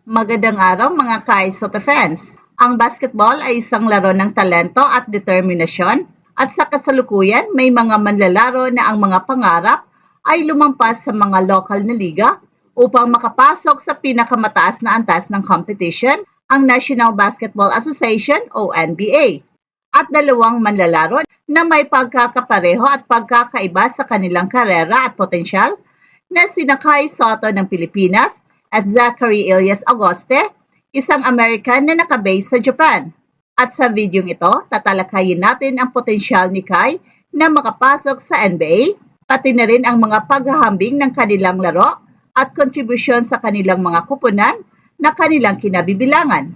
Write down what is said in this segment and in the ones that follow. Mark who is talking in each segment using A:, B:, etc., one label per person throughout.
A: Magandang araw mga ka-Isoto fans. Ang basketball ay isang laro ng talento at determinasyon at sa kasalukuyan may mga manlalaro na ang mga pangarap ay lumampas sa mga lokal na liga upang makapasok sa pinakamataas na antas ng competition, ang National Basketball Association o NBA. At dalawang manlalaro na may pagkakapareho at pagkakaiba sa kanilang karera at potensyal na sina Kai Sotto ng Pilipinas at Zachary Elias Agoste, isang American na nakabase sa Japan. At sa videong ito, tatalakayin natin ang potensyal ni Kai na makapasok sa NBA, pati na rin ang mga paghahambing ng kanilang laro at kontribusyon sa kanilang mga kupunan na kanilang kinabibilangan.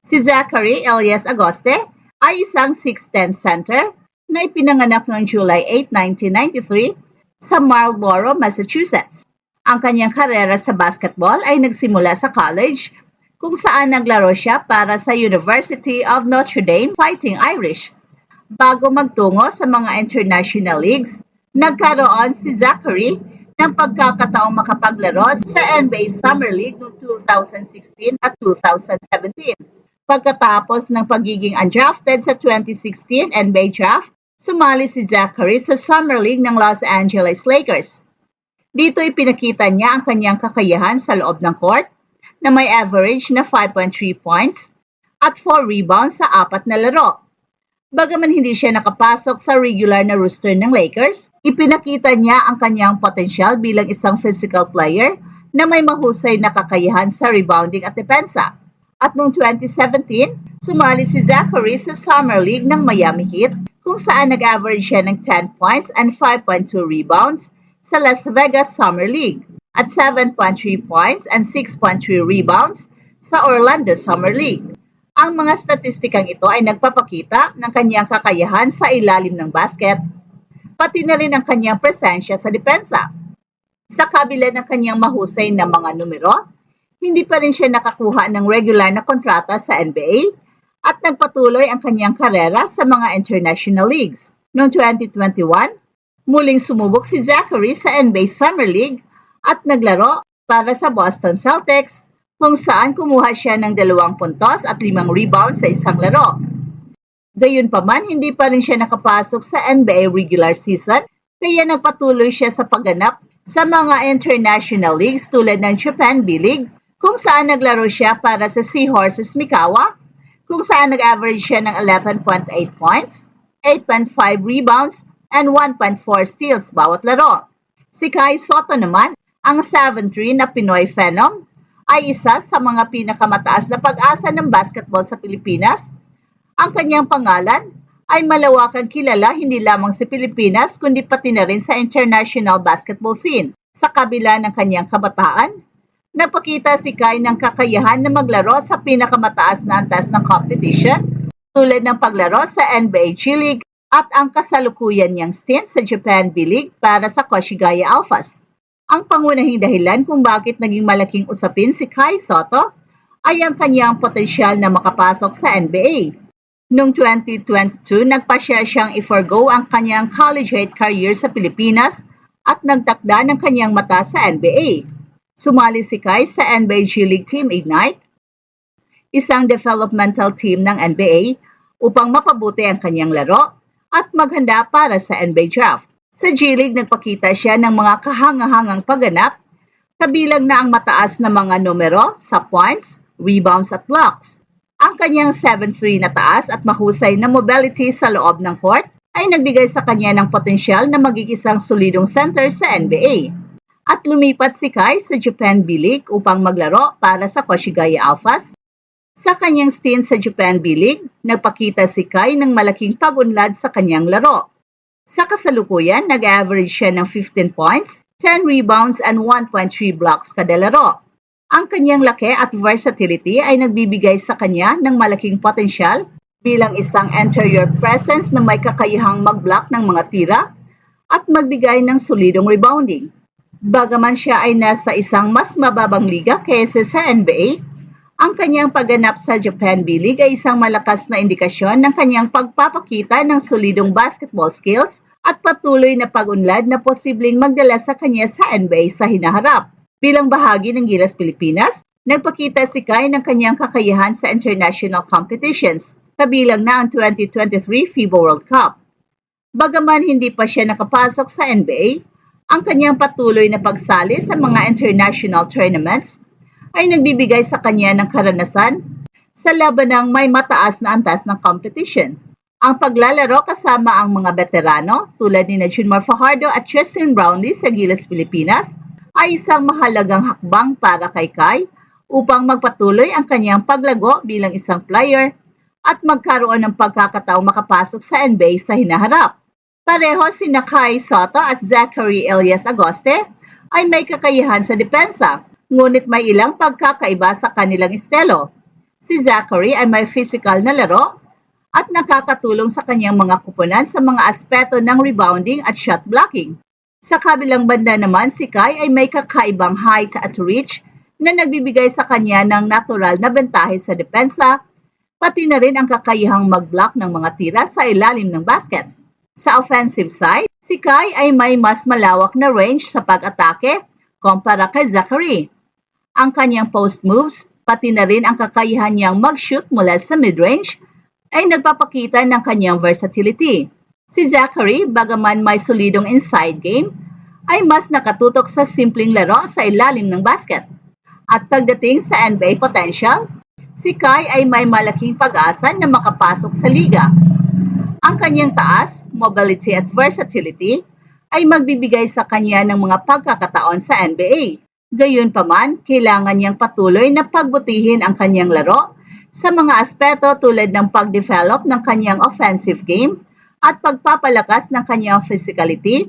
A: Si Zachary Elias Agoste ay isang 6'10 center na ipinanganak noong July 8, 1993 sa Marlborough, Massachusetts. Ang kanyang karera sa basketball ay nagsimula sa college kung saan naglaro siya para sa University of Notre Dame Fighting Irish. Bago magtungo sa mga international leagues, nagkaroon si Zachary ng pagkakataong makapaglaro sa NBA Summer League noong 2016 at 2017. Pagkatapos ng pagiging undrafted sa 2016 NBA Draft, sumali si Zachary sa Summer League ng Los Angeles Lakers. Dito ipinakita niya ang kanyang kakayahan sa loob ng court na may average na 5.3 points at 4 rebounds sa 4 na laro. Bagaman hindi siya nakapasok sa regular na roster ng Lakers, ipinakita niya ang kanyang potensyal bilang isang physical player na may mahusay na kakayahan sa rebounding at depensa. At noong 2017, sumali si Zachary sa Summer League ng Miami Heat kung saan nag-average siya ng 10 points and 5.2 rebounds sa Las Vegas Summer League at 7.3 points and 6.3 rebounds sa Orlando Summer League. Ang mga statistikang ito ay nagpapakita ng kanyang kakayahan sa ilalim ng basket, pati na rin ang kanyang presensya sa depensa. Sa kabila ng kanyang mahusay na mga numero, hindi pa rin siya nakakuha ng regular na kontrata sa NBA at nagpatuloy ang kanyang karera sa mga international leagues. Noong 2021, muling sumubok si Zachary sa NBA Summer League at naglaro para sa Boston Celtics kung saan kumuha siya ng 2 puntos at 5 rebounds sa isang laro. Gayunpaman, hindi pa rin siya nakapasok sa NBA regular season kaya nagpatuloy siya sa pagganap sa mga international leagues tulad ng Japan B-League kung saan naglaro siya para sa Seahorses Mikawa, kung saan nag-average siya ng 11.8 points, 8.5 rebounds, and 1.4 steals bawat laro. Si Kai Sotto naman, ang 7'3" na Pinoy Phenom, ay isa sa mga pinakamataas na pag-asa ng basketball sa Pilipinas. Ang kanyang pangalan ay malawakan kilala hindi lamang sa Pilipinas kundi pati na rin sa international basketball scene. Sa kabila ng kanyang kabataan, napakita si Kai ng kakayahan na maglaro sa pinakamataas na antas ng competition tulad ng paglaro sa NBA G League at ang kasalukuyan niyang stint sa Japan B-League para sa Koshigaya Alphas. Ang pangunahing dahilan kung bakit naging malaking usapin si Kai Sotto ay ang kanyang potensyal na makapasok sa NBA. Noong 2022, nagpasya siyang i-forgo ang kanyang collegiate career sa Pilipinas at nagtakda ng kanyang mata sa NBA. Sumali si Kai sa NBA G League Team Ignite, isang developmental team ng NBA upang mapabuti ang kanyang laro at maghanda para sa NBA Draft. Sa G League, nagpakita siya ng mga kahangahangang pagganap, kabilang na ang mataas na mga numero sa points, rebounds at blocks. Ang kanyang 7'3" na taas at mahusay na mobility sa loob ng court ay nagbigay sa kanya ng potensyal na maging isang solidong center sa NBA. At lumipat si Kai sa Japan B-League upang maglaro para sa Koshigaya Alphas. Sa kanyang stint sa Japan B-League, nagpakita si Kai ng malaking pag-unlad sa kanyang laro. Sa kasalukuyan, nag-average siya ng 15 points, 10 rebounds and 1.3 blocks kada laro. Ang kanyang laki at versatility ay nagbibigay sa kanya ng malaking potensyal bilang isang interior presence na may kakayahang mag-block ng mga tira at magbigay ng solidong rebounding. Bagaman siya ay nasa isang mas mababang liga kaysa sa NBA, ang kanyang pagganap sa Japan B-League ay isang malakas na indikasyon ng kanyang pagpapakita ng solidong basketball skills at patuloy na pag-unlad na posibleng magdala sa kanya sa NBA sa hinaharap. Bilang bahagi ng Gilas Pilipinas, Nagpakita si Kai ng kanyang kakayahan sa international competitions, kabilang na ang 2023 FIBA World Cup. Bagaman hindi pa siya nakapasok sa NBA, ang kanyang patuloy na pagsali sa mga international tournaments ay nagbibigay sa kanya ng karanasan sa labanang may mataas na antas ng competition. Ang paglalaro kasama ang mga veterano tulad ni Junmar Fajardo at Tristan Brownlee sa Gilas Pilipinas ay isang mahalagang hakbang para kay Kai upang magpatuloy ang kanyang paglago bilang isang player at magkaroon ng pagkakataong makapasok sa NBA sa hinaharap. Pareho sina Kai Sotto at Zachary Elias Agoste ay may kakayahan sa depensa, ngunit may ilang pagkakaiba sa kanilang estilo. Si Zachary ay may physical na laro at nakakatulong sa kanyang mga kupunan sa mga aspeto ng rebounding at shot blocking. Sa kabilang banda naman, si Kai ay may kakaibang height at reach na nagbibigay sa kanya ng natural na bentahe sa depensa, pati na rin ang kakayahang mag-block ng mga tira sa ilalim ng basket. Sa offensive side, si Kai ay may mas malawak na range sa pag-atake kumpara kay Zachary. Ang kanyang post moves, pati na rin ang kakayahan niyang mag-shoot mula sa mid-range, ay nagpapakita ng kanyang versatility. Si Zachary, bagaman may solidong inside game, ay mas nakatutok sa simpleng laro sa ilalim ng basket. At pagdating sa NBA potential, si Kai ay may malaking pag-asa na makapasok sa liga. Ang kanyang taas, mobility at versatility ay magbibigay sa kanya ng mga pagkakataon sa NBA. Gayunpaman, kailangan niyang patuloy na pagbutihin ang kanyang laro sa mga aspeto tulad ng pag-develop ng kanyang offensive game at pagpapalakas ng kanyang physicality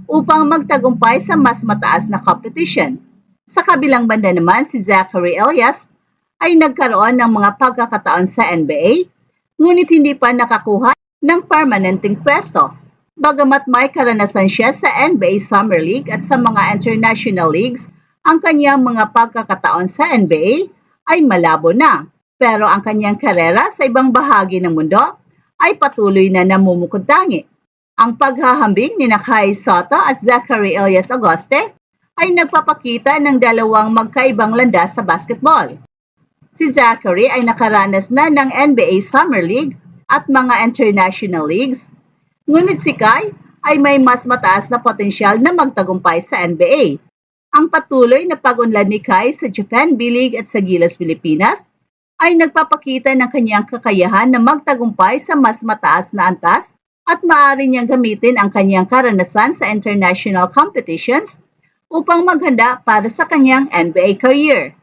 A: upang magtagumpay sa mas mataas na competition. Sa kabilang banda naman, si Zachary Elias ay nagkaroon ng mga pagkakataon sa NBA, ngunit hindi pa nakakuha ng permanenteng pwesto. Bagamat may karanasan siya sa NBA Summer League at sa mga international leagues, ang kanyang mga pagkakataon sa NBA ay malabo na. Pero ang kanyang karera sa ibang bahagi ng mundo ay patuloy na namumukod-tangi. Ang paghahambing ni Kai Sotto at Zachary Elias Agoste ay nagpapakita ng dalawang magkaibang landas sa basketball. Si Zachary ay nakaranas na ng NBA Summer League at mga international leagues, ngunit si Kai ay may mas mataas na potensyal na magtagumpay sa NBA. Ang patuloy na pag-unlad ni Kai sa Japan B-League at sa Gilas Pilipinas ay nagpapakita ng kanyang kakayahan na magtagumpay sa mas mataas na antas at maaari niyang gamitin ang kanyang karanasan sa international competitions upang maghanda para sa kanyang NBA career.